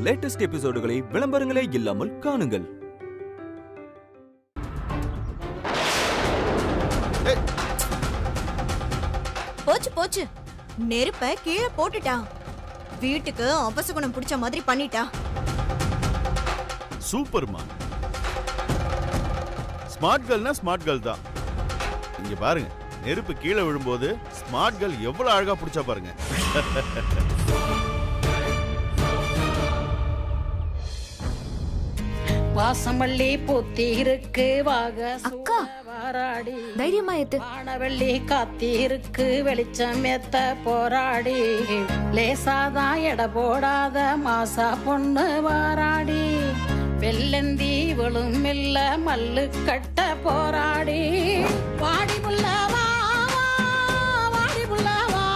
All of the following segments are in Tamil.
லேட்டஸ்ட் எபிசோடுகளை விளம்பரங்களே இல்லாமல் காணுங்கள். போச்சு போச்சு, நெருப்ப கீழே போட்டுட்டான். வீட்டுக்கு அபசகுணம் பிடிச்ச மாதிரி பண்ணிட்டா. சூப்பர்மா. ஸ்மார்ட் கேர்ள்னா ஸ்மார்ட் கேர்ள் தான். இங்க பாருங்க, நெருப்பு கீழே விழும்போது ஸ்மார்ட் கேர்ள் எவ்வளவு அழகா பிடிச்சா பாருங்க. வாசமல்லி பூத்தி இருக்கு வாக அக்கா, வாராடி தைரியமா ஏத்து. வானவள்ளி காத்தி இருக்கு வெளிச்சம் ஏத்த போராடி லேசாதான் எடை போடாத மாசா பொண்ணு வாராடி வெள்ளந்தி இவளும் மெல்ல மல்லு கட்ட போராடி வாடி புள்ள வா வாடி புள்ள வா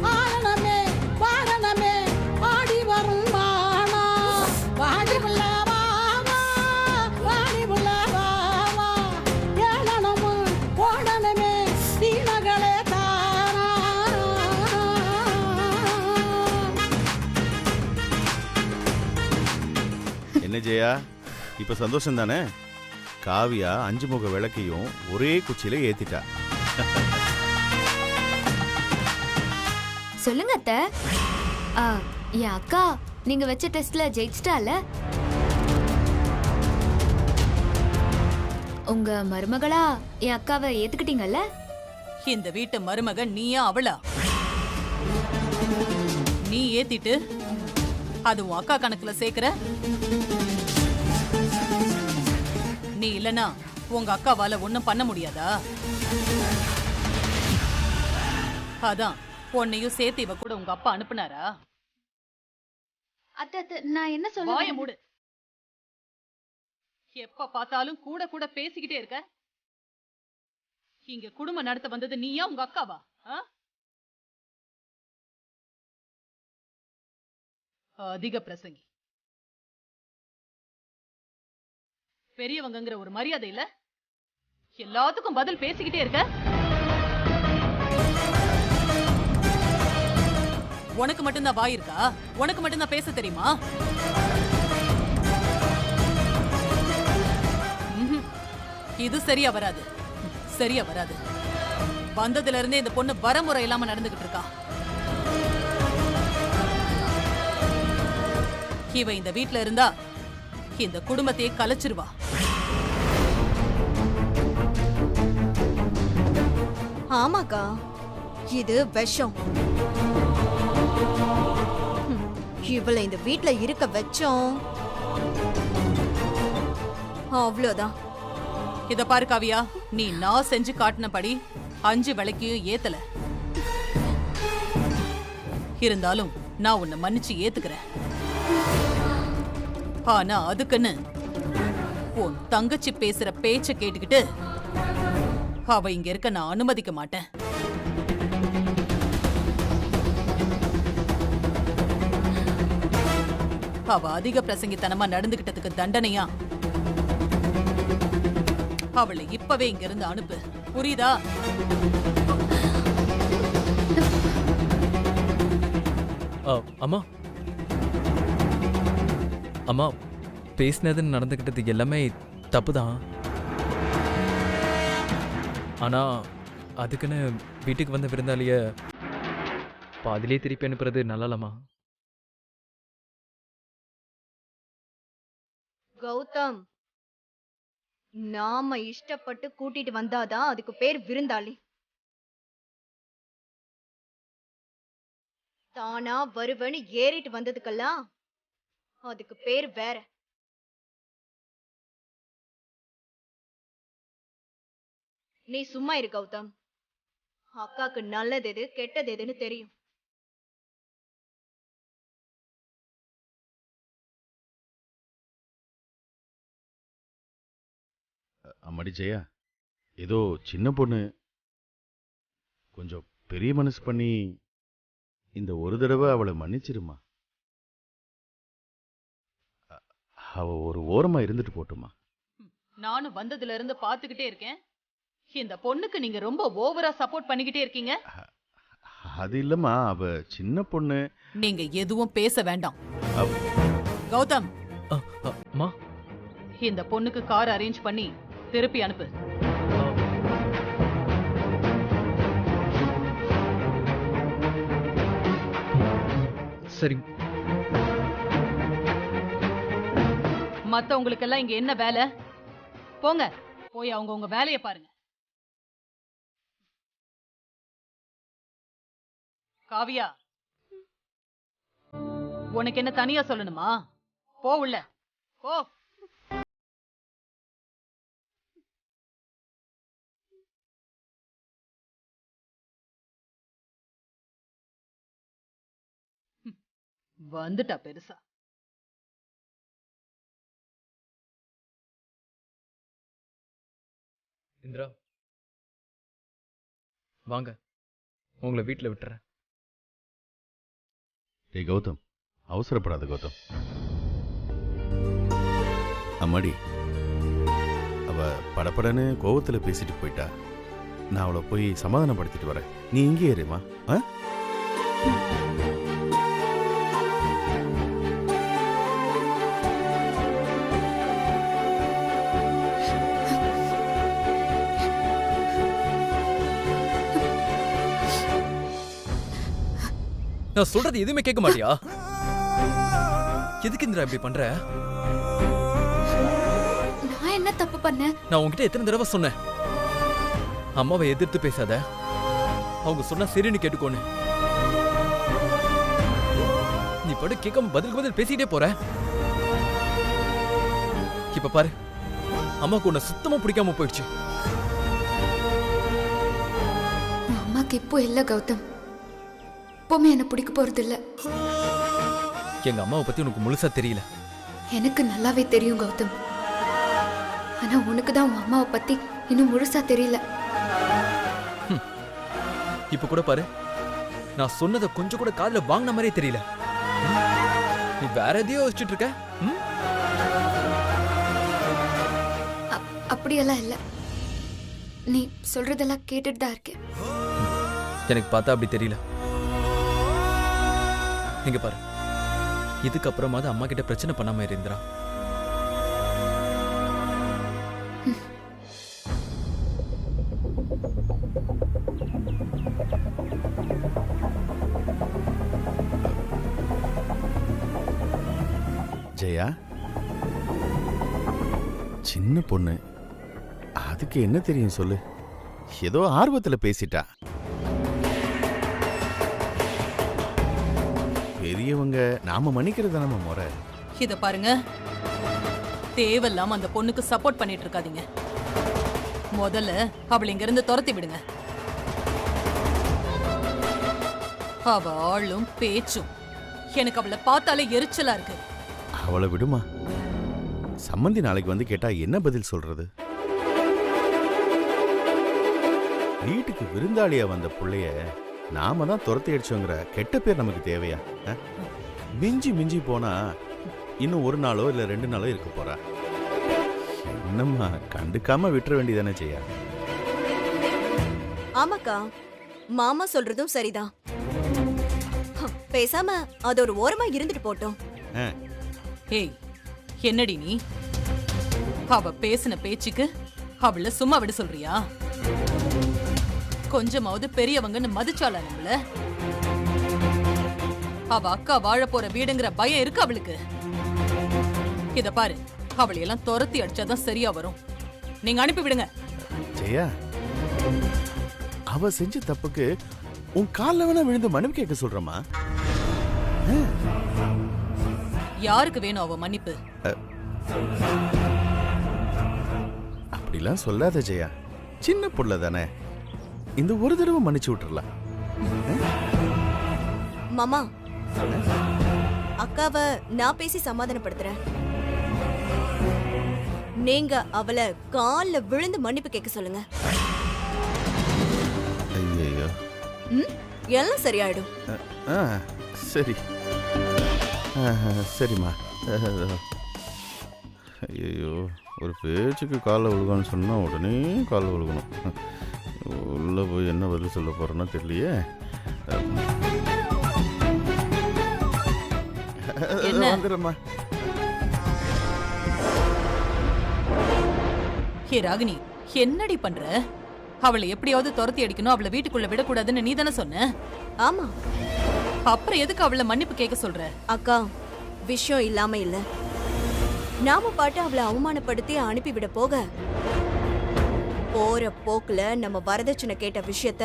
வாரணமே வாரணமே வாடி வரும் வானா வாடி புள்ள என்ன ஜெயா, இப்ப சந்தோஷம் தானே? காவியா 5 முக விளக்கையும் ஒரே குச்சியில ஏத்திட்டா. சொல்லுங்க அத்தை. என் அக்கா நீங்க வச்ச டெஸ்ட்ல ஜெயிச்சிட்டால. உங்க மருமகளா என் அக்காவை ஏத்துக்கிட்டீங்கல்ல? இந்த வீட்டு மருமக நீயா அவளா? நீ ஏத்திட்டு அது உன் அக்கா கணக்குல சேர்க்கிற? நீ இல்லனா உங்க அக்காவால ஒண்ணும் பண்ண முடியாதா? அதான் உன்னையும் சேர்த்து இவ கூட உங்க அப்பா அனுப்புனாரா? அத்தை, நான் என்ன சொல்ல? வாய மூடு. எப்ப பார்த்தாலும் கூட கூட பேசிக்கிட்டே இருக்க. இங்க குடும்பம் நடத்த வந்தது நீயா உங்க அக்காவா? அதிக பிரசங்கி. பெரியவங்கங்கிற ஒரு மரியாதை இல்ல? எல்லாத்துக்கும் பதில் பேசிக்கிட்டே இருக்க. உனக்கு மட்டும்தான் வாய் இருக்கா? உனக்கு மட்டும்தான் பேச தெரியுமா? இது சரியா வராது, சரியா வராது. வந்ததுல இருந்தே இந்த பொண்ணு வரமுறை இல்லாம நடந்துகிட்டு இருக்கா. இவ இந்த வீட்ல இருந்தா இந்த குடும்பத்தையே கலைச்சிருவா. ஆமாக்கா, இது விஷம். இவளை இந்த வீட்ல இருக்க வச்சோம், அவ்வளவுதான். இத பாரு காவியா, நீ நான் செஞ்சு காட்டினபடி 5 விளக்கையும் ஏத்தல. இருந்தாலும் நான் உன்னை மன்னிச்சு ஏத்துக்கிறேன். ஆனா அதுக்குன்னு உன் தங்கச்சி பேசுற பேச்ச கேட்டுக்கிட்டு அவ இங்க இருக்க நான் அனுமதிக்க மாட்டேன். அவ அதிக பிரசங்கித்தனமா நடந்துகிட்டதுக்கு தண்டனையா அவளை இப்பவே இங்க இருந்து அனுப்பு, புரியுதா? அம்மா அம்மா, பேசினதுன்னு நடந்துக்கிட்டது எல்லாமே தப்பு தான். ஆனா அதுக்குன்னு வீட்டுக்கு வந்த விருந்தாளிய பாதிலே திருப்பி அனுப்புறது நல்லாலம்மா. கௌதம், நாம இஷ்டப்பட்டு கூட்டிட்டு வந்தாதான் அதுக்கு பேர் விருந்தாளி. தானா வருவன்னு ஏறிட்டு வந்ததுக்கெல்லாம் அதுக்கு பேர் வேற. நீ சும்மா இரு கௌதம். அக்காக்கு நல்லது எது கெட்டது எதுன்னு தெரியும். அம்மாடி ஜெயா, ஏதோ சின்ன பொண்ணு, கொஞ்சம் பெரிய மனசு பண்ணி இந்த ஒரு தடவை அவளை மன்னிச்சிருமா. அவ ஒரு ஓரமா இருந்துட்டு போட்டுமா. நானும் வந்ததுல இருந்து பாத்துக்கிட்டே இருக்கேன். இந்த பொண்ணுக்கு நீங்க ரொம்ப ஓவரா சப்போர்ட் பண்ணிக்கிட்டே இருக்கீங்க. அது இல்லம்மா, அவ சின்ன பொண்ணு. நீங்க எதுவும் பேச வேண்டாம். கௌதம், அம்மா இந்த பொண்ணுக்கு கார் அரேஞ்ச் பண்ணி திருப்பி அனுப்பு. சரி. மத்தவங்களுக்கெல்லாம் இங்க என்ன வேலை? போங்க, போய் அவங்க உங்க வேலையை பாருங்க. காவியா, உனக்கு என்ன தனியா சொல்லணுமா? போ உள்ள போ. வந்துட்டா பெருசா. இந்திரா வாங்க, உங்களை வீட்டில் விட்டுறேன். டேய் கௌதம், அவசரப்படாத கௌதம். அம்மாடி, அவ படப்படன்னு கோவத்துல பேசிட்டு போயிட்டா. நான் அவளை போய் சமாதானப்படுத்திட்டு வரேன். நீ இங்கே ஏறுமா? நான் சொல்றது எதுவுமே கேட்க மாட்டியா? எதுக்கு இந்திரா இப்படி பண்ற? நான் என்ன தப்பு பண்ணேன்? நான் உன்கிட்ட எத்தனை தடவை சொன்னேன், அம்மாவை எதிர்த்து பேசாத, அவங்க சொன்னா சரின்னு கேட்டுக்கோன்னு. நீ படு கேட்காம பதிலுக்கு பதில் பேசிட்டே போற. இப்ப பாரு, அம்மாக்கு உன்னை சுத்தமா பிடிக்காம போயிடுச்சு. அம்மாக்கு இப்போ இல்ல கௌதம், எப்பவுமே என்ன பிடிக்க போறது இல்ல. எங்க அம்மாவை பத்தி உனக்கு முழுசா தெரியல. எனக்கு நல்லாவே தெரியும் கௌதம், ஆனா உனக்கு தான் உன் அம்மாவை பத்தி இன்னும் முழுசா தெரியல. இப்ப கூட பாரு, நான் சொன்னதை கொஞ்சம் கூட காதுல வாங்கின மாதிரியே தெரியல. நீ வேற எதையோ யோசிச்சுட்டு இருக்க. அப்படியெல்லாம் இல்ல, நீ சொல்றதெல்லாம் கேட்டுட்டு தான் இருக்கேன். எனக்கு பார்த்தா அப்படி தெரியல. நீங்க பாரு, இதுக்கப்புறமாவது அம்மா கிட்ட பிரச்சனை பண்ணாம இருந்திரா. ஜெயா, சின்ன பொண்ணு, அதுக்கு என்ன தெரியும் சொல்லு? ஏதோ ஆர்வத்துல பேசிட்டா. பெரியவங்க நாம மன்னிக்கிறது நம்ம முறை. இத பாருங்க, தேவையில்லாம அந்த பொண்ணுக்கு சப்போர்ட் பண்ணிட்டு இருக்காதீங்க. முதல்ல அவளை இங்க இருந்து துரத்தி விடுங்க. அவ ஆளும் பேச்சும் எனக்கு அவளை பார்த்தாலே எரிச்சலா இருக்கு. அவளை விடுமா, சம்மந்தி நாளைக்கு வந்து கேட்டா என்ன பதில் சொல்றது? வீட்டுக்கு விருந்தாளியா வந்த புள்ளைய நாம தான் துரத்தி அடிச்சோங்கிற கெட்ட பேர் நமக்கு தேவையா? மிஞ்சி மிஞ்சி போனா இன்னும் ஒரு நாளோ இல்ல 2 நாளோ இருக்க போறா. என்னம்மா, கண்டுக்காம விட்டுற வேண்டியதானே செய்யா? ஆமாக்கா, மாமா சொல்றதும் சரிதான். பேசாம அது ஒரு ஓரமா இருந்துட்டு போட்டோம். ஏய், என்னடி நீ? அவ பேசின பேச்சுக்கு அவள சும்மா விட சொல்றியா? கொஞ்சமாவது பெரியவங்கன்னு மதிச்சாளா நம்மள? அவ அக்கா வாழ போற வீடுங்கிற பயம் இருக்கு அவளுக்கு. இத பாரு, அவளையெல்லாம் துரத்தி அடிச்சாதான் சரியா வரும். நீங்க அனுப்பி விடுங்க. ஜெயா, அவ செஞ்ச தப்புக்கு உன் கால்ல வேணா விழுந்து மன்னிப்பு கேட்க சொல்றமா? யாருக்கு வேணும் அவ மன்னிப்பு? அப்படிலாம் சொல்லாத ஜெயா, சின்ன புள்ள தானே, இந்த ஒரு தடவை மன்னிச்சு விட்டுறலாம். மாமா, அக்காவை நான் பேசி சமாதானப்படுத்துறேன். நீங்க அவளை கால்ல விழுந்து மன்னிப்பு கேட்க சொல்லுங்க. ஐயோ, எல்லாம் சரியாயிடும். சரி சரிம்மா. ஐயோ, ஒரு பேச்சுக்கு காலில் விழுகணும்னு சொன்னால் உடனே காலில் விழுகணும். உள்ளே போய் என்ன பதில் சொல்ல போகிறேன்னா தெரியலையே. என்ன? வந்துடுறேம்மா. ஹே ராகினி, என்னடி பண்ற? அவளை எப்படியாவது துரத்தி அடிக்கணும், அவளை வீட்டுக்குள்ள விடக்கூடாதுன்னு நீ தானே சொன்ன. ஆமா அப்புறம் எதுக்கு அவளை மன்னிப்பு கேட்க சொல்ற? அக்கா, விஷயம் இல்லாம இல்ல. நாம பாட்டு அவளை அவமானப்படுத்தி அனுப்பிவிட போக, போற போக்குல நம்ம வரதட்சணை கேட்ட விஷயத்த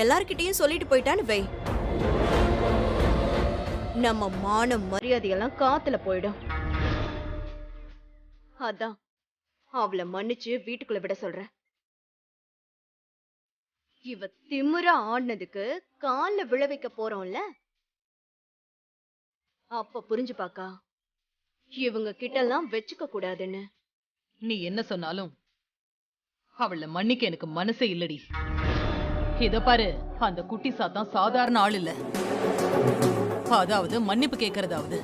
எல்லார்கிட்டயும் சொல்லிட்டு போயிட்டான்னு வை, நம்ம மான மரியாதையெல்லாம் காத்துல போயிடும். அதான் அவளை மன்னிச்சு வீட்டுக்குள்ள விட சொல்றேன். இவ திமிரா ஆடினதுக்கு கால்ல விழ வைக்க போறோம்ல, அப்ப புரிஞ்சு பாக்கா, இவங்க கிட்டலாம் வச்சுக்க கூடாதுன்னு. நீ என்ன சொன்னாலும் அவளை மன்னிக்க எனக்கு மனசே இல்லடி. இத பாரு, அந்த குட்டி சாத்தான் சாதாரண ஆள் இல்ல. அதாவது மன்னிப்பு கேட்கறதாவது.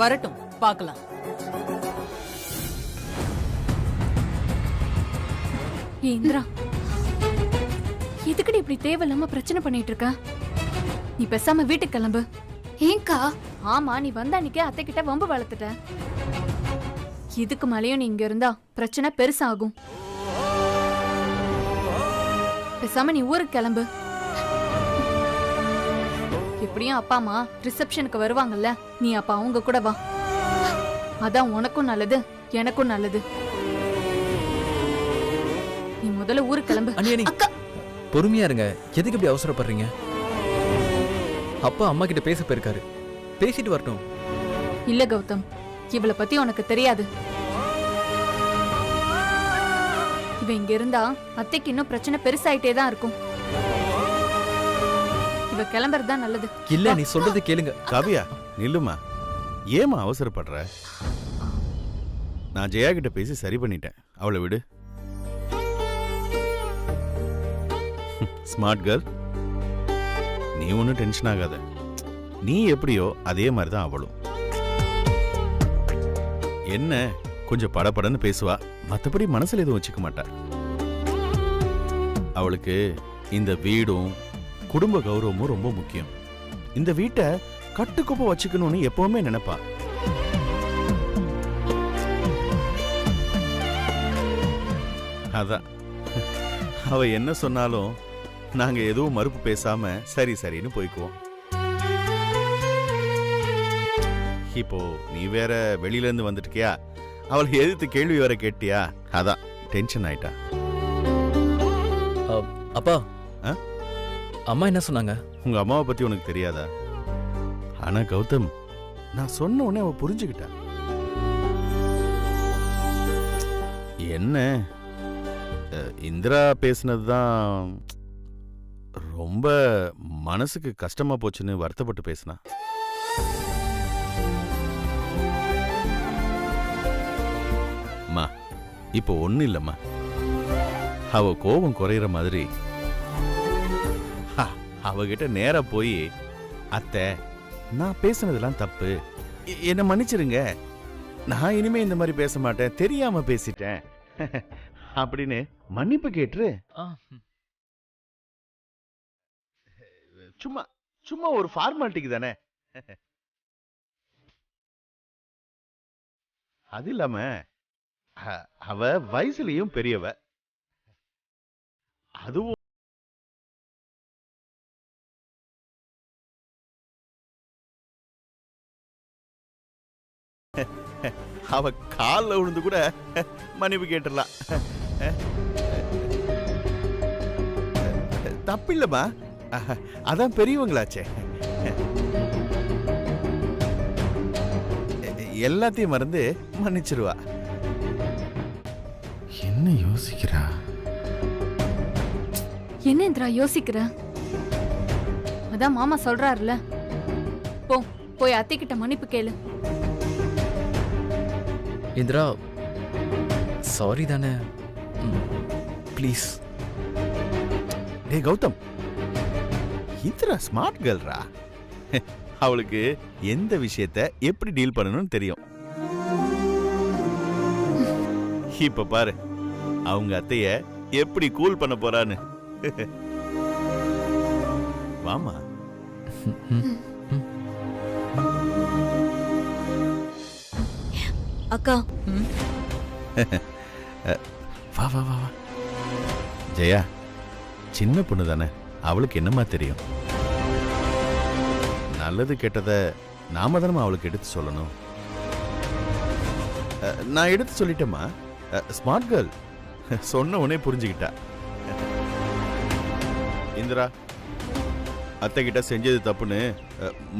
வரட்டும், பார்க்கலாம். இந்திரா, எதுக்குடி இப்படி தேவையில்லாம பிரச்சனை பண்ணிட்டு இருக்க? நீ பேசாம வீட்டுக்கு கிளம்பு. ஏங்கா? ஆமா, நீ வந்த அன்னைக்கு அத்தை கிட்ட வம்பு வளர்த்துட்ட. இதுக்கு மேலேயும் நீ இங்க இருந்தா பிரச்சனை பெருசாகும். பேசாம நீ ஊருக்கு கிளம்பு. எப்படியும் அப்பா அம்மா ரிசப்ஷனுக்கு வருவாங்கல்ல, நீ அப்ப அவங்க கூட வா. அதான் உனக்கும் நல்லது, எனக்கும் நல்லது. நீ முதல்ல ஊருக்கு கிளம்பு. அண்ணி, பொறுமையா இருங்க. எதுக்கு இப்படி அவசரப்படுறீங்க? அப்பா அம்மா கிட்ட பேச போயிருக்காரு, பேசிட்டு வரட்டும். இல்ல கௌதம், இவளை பத்தி உனக்கு தெரியாது. இவ இங்க இருந்தா அத்தைக்கு இன்னும் பிரச்சனை பெருசாயிட்டே தான் இருக்கும். இவ கிளம்புறதுதான் நல்லது. இல்ல, நீ சொல்றது கேளுங்க. காவியா, நில்லுமா. ஏமா அவசரப்படுற? நான் ஜெயா கிட்ட பேசி சரி பண்ணிட்டேன். அவளை விடு. ஸ்மார்ட் கேர்ள், நீ ஒன்னும் டென்ஷன் ஆகாத. நீ எப்படியோ அதே மாதிரி தான் அவளும். என்ன கொஞ்சம் படபடன்னு பேசுவா, மற்றபடி மனசுல எதுவும் வச்சுக்க மாட்டா. அவளுக்கு இந்த வீடும் குடும்ப கௌரவமும் ரொம்ப முக்கியம். இந்த வீட்டை கட்டுக்கோப்ப வச்சுக்கணும்னு எப்பவுமே நினைப்பா. அதான் அவ என்ன சொன்னாலும் நாங்க எதுவும் மறுப்பு பேசாம சரி சரின்னு போய்க்குவோம். இப்போ நீ வேற வெளியில இருந்து வந்துட்டியா, அவளை எதிர்த்து கேள்வி வேற கேட்டியா, அதான் டென்ஷன் ஆயிட்டா. அப்பா, அம்மா என்ன சொன்னாங்க? உங்க அம்மாவை பத்தி உனக்கு தெரியாதா? ஆனா கௌதம், நான் சொன்ன உடனே அவ புரிஞ்சுக்கிட்டா. என்ன இந்திரா பேசுனதுதான் ரொம்ப மனசுக்கு கஷ்டமா போச்சுன்னு வருத்தப்பட்டு பேசினா. அம்மா, இப்போ ஒண்ணு இல்லம்மா. அவ கோபம் குறையிற மாதிரி அவகிட்ட நேரா போய், அத்தை நான் பேசுனதெல்லாம் தப்பு, என்ன மன்னிச்சிருங்க, நான் இனிமே இந்த மாதிரி பேச மாட்டேன், தெரியாம பேசிட்டேன் அப்படின்னு மன்னிப்பு கேட்டு சும்மா சும்மா ஒரு ஃபார்மாலிட்டிக்கு தானே. அது இல்லாம அவ வயசுலயும் பெரியவ, அதுவும் அவ கால்ல விழுந்து கூட மன்னிப்பு கேட்டுடலாம். தப்பில்லம்மா, அதான் பெரியவங்களாச்சே. எல்லாத்தையும் மறந்து மன்னிச்சிருவா. என்ன யோசிக்கிறா? என்ன இந்திரா யோசிக்கிற? அதான் மாமா சொல்றாருல, போய் அத்தை கிட்ட மன்னிப்பு கேளு. இந்திரா, சாரி தானே, ப்ளீஸ். டே கௌதம், இந்திரா ஸ்மார்ட் கேர்ள்ரா. அவளுக்கு எந்த விஷயத்த எப்படி டீல் பண்ணணும்னு தெரியும். இப்ப பாரு அவங்க அத்தைய எப்படி கூல் பண்ண போறான்னு. வாமா. அக்கா ம்? வா வா வா வா ஜெயா, சின்ன பொண்ணு தானே, அவளுக்கு என்னமா தெரியும்? நல்லது கெட்டதை நாம தானே அவளுக்கு எடுத்து சொல்லணும். நான் எடுத்து சொல்லிட்டேம்மா. ஸ்மார்ட் கேர்ள், சொன்ன உடனே புரிஞ்சுக்கிட்டா. இந்திரா, அத்தை கிட்ட செஞ்சது தப்புன்னு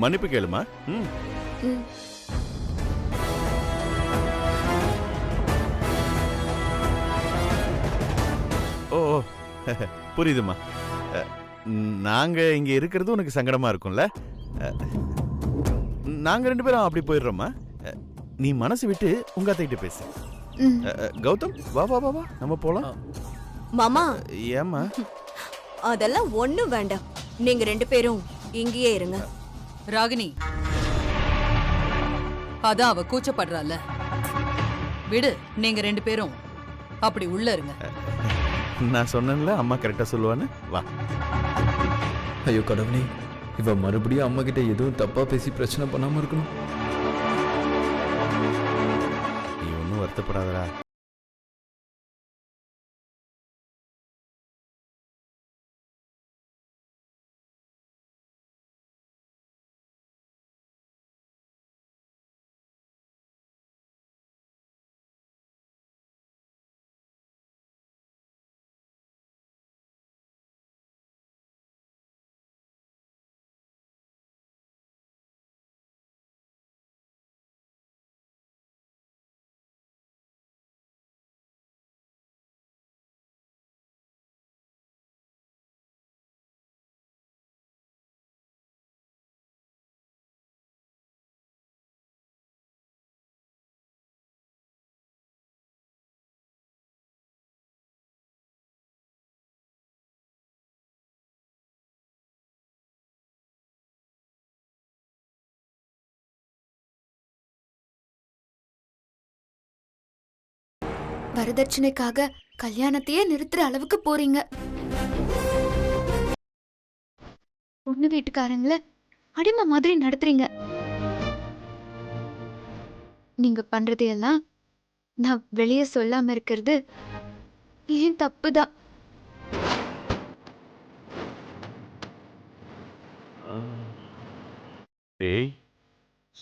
மன்னிப்பு கேளுமா. ம். ஓ ஓ, புரியுதுமா. நாங்க இங்க இருக்கிறது உனக்கு சங்கடமா இருக்கும்ல. நாங்க 2 பேரும் அப்படி போயிடுறோமா. நீ மனசு விட்டு உங்க அத்தைகிட்ட பேசு. கௌதம், வா வா வா வா, நம்ம போலாம். மாமா ஏமா? அதெல்லாம் ஒண்ணும் வேண்டாம். நீங்க 2 பேரும் இங்கேயே இருங்க. ராகினி, அதான் அவ கூச்சப்படுறால, விடு. நீங்க 2 பேரும் அப்படி உள்ள இருங்க. நான் சொன்னேன்ல அம்மா கரெக்டா சொல்லுவான்னு. வா. ஐயோ கடவுளே, இவ மறுபடியும் அம்மா கிட்ட எதுவும் தப்பா பேசி பிரச்சனை பண்ணாம இருக்கணும். நீ ஒன்றும் வருத்தப்படாதடா. வரதட்சணைக்காக கல்யாணத்தையே நிறுத்துற அளவுக்கு போறீங்க. பொண்ணு வீட்டுக்காரங்கள அடிமை மாதிரி நடத்துறீங்க. நீங்க பண்றது எல்லாம் நான் வெளியே சொல்லாம இருக்கிறது ஏன் தப்புதான். ஏய்,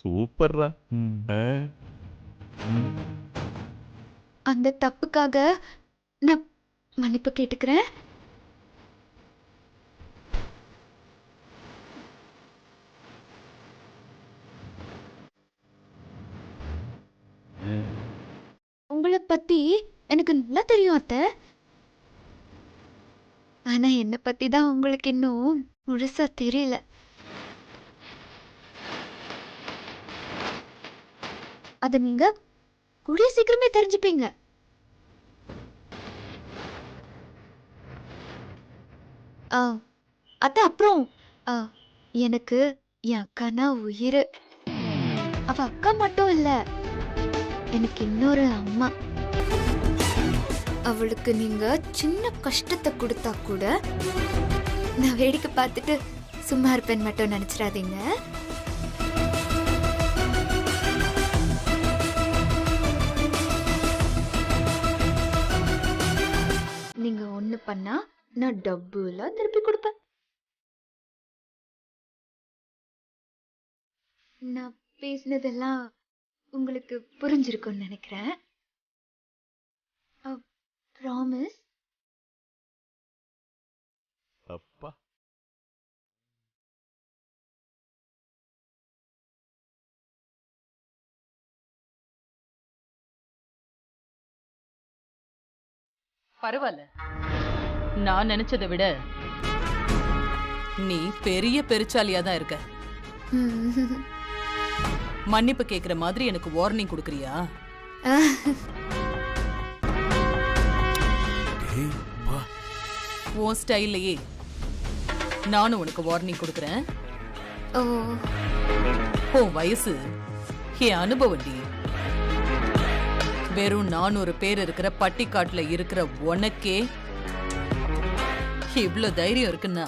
சூப்பர்ரா. அந்த தப்புக்காக நான் மன்னிப்பு கேட்டுக்கிறேன். உங்களை பத்தி எனக்கு நல்லா தெரியும் அத்தை. ஆனா என்னை பத்தி தான் உங்களுக்கு இன்னும் முழுசா தெரியல. அத நீங்க கூடிய சீக்கிரமே தெரிஞ்சுப்பீங்க. அத்த அப்புறம் எனக்கு என் அக்கானா உயிர். அவ அக்கா மட்டும் இல்ல, எனக்கு இன்னொரு அம்மா. அவளுக்கு நீங்க சின்ன கஷ்டத்தை கொடுத்தா கூட நான் வேடிக்கை பார்த்துட்டு சும்மா இருப்பேன் மட்டும் நினைச்சிடாதீங்க. நீங்க ஒண்ணு பண்ணா நான் டப்புலாம் திருப்பி கொடுப்பேன். நான் பேசினதெல்லாம் உங்களுக்கு புரிஞ்சிருக்கும்னு நினைக்கிறேன். ப்ராமிஸ். அப்பா, பரவாயில்ல, நான் நினைச்சதை விட நீ பெரிய பெருச்சாலியா தான் இருக்க. மன்னிப்பு கேக்குற மாதிரி எனக்கு வார்னிங் கொடுக்கறியா? உன் ஸ்டைல்லையே நானும் உனக்கு வார்னிங் கொடுக்கறேன். உன் வயசு என் அனுபவண்டி. வெறும் 400 பேர் இருக்கிற பட்டிக்காட்டுல இருக்கிற உனக்கே இவ்ளோ தைரியம் இருக்குன்னா,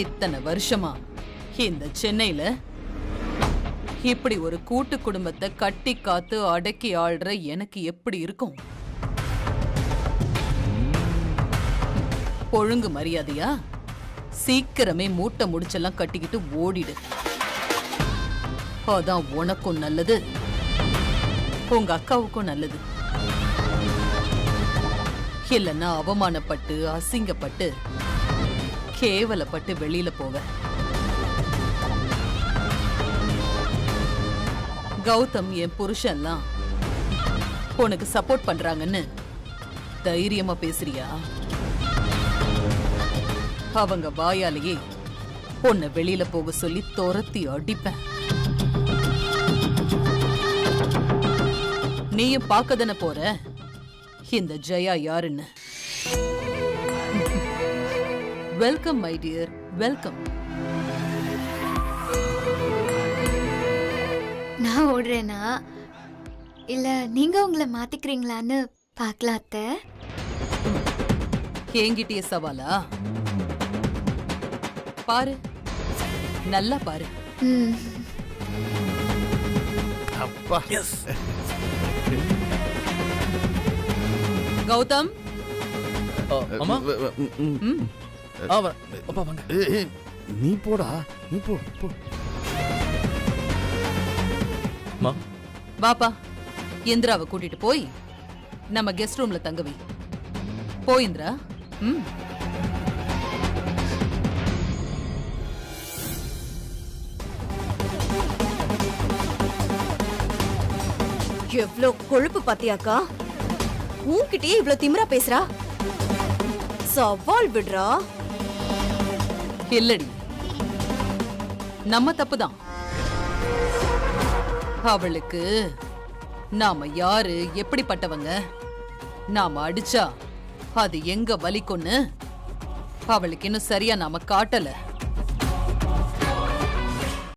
இத்தனை வருஷமா இந்த சென்னையில இப்படி ஒரு கூட்டு குடும்பத்தை கட்டி காத்து அடக்கி ஆள்ற எனக்கு எப்படி இருக்கும்? ஒழுங்கு மரியாதையா சீக்கிரமே மூட்டை முடிச்செல்லாம் கட்டிக்கிட்டு ஓடிடு. அதான் உனக்கும் நல்லது, உங்க அக்காவுக்கும் நல்லது. இல்லைன்னா அவமானப்பட்டு அசிங்கப்பட்டு கேவலப்பட்டு வெளியில போவ. கௌதம் என் புருஷன்லாம் உனக்கு சப்போர்ட் பண்றாங்கன்னு தைரியமா பேசுறியா? அவங்க வாயாலேயே உன்னை வெளியில போக சொல்லி துரத்தி அடிப்பேன். நீயும் பார்க்கதானே போற இந்த ஜெயா யாருன்னு. Welcome my dear, welcome. நான் ஓடுறேனா இல்ல நீங்க உங்களை மாத்திக்கிறீங்களான்னு பார்க்கலாம் அத்தை. என்கிட்டயே சவாலா? பாரு, நல்லா பாரு. ம். அப்பா கௌதம், அம்மா ம், அப்பா வாங்க. நீ போடா, நீ போ போ. அம்மா வாப்பா. இந்திராவை கூட்டிட்டு போய் நம்ம கெஸ்ட் ரூம்ல தங்க வை. போ இந்திரா. ம். எவ்ளோ கொழுப்பு பாத்தியாக்கா? உன்கிட்டயே இவ்ளோ திமிரா பேசுறா? சவால் விடுறா. இல்லடி, நம்ம தப்புதான். அவளுக்கு நாம யாரு, எப்படிப்பட்டவங்க, நாம அடிச்சா அது எங்க வலிக்கும்னு அவளுக்கு இன்னும் சரியா நாம காட்டல.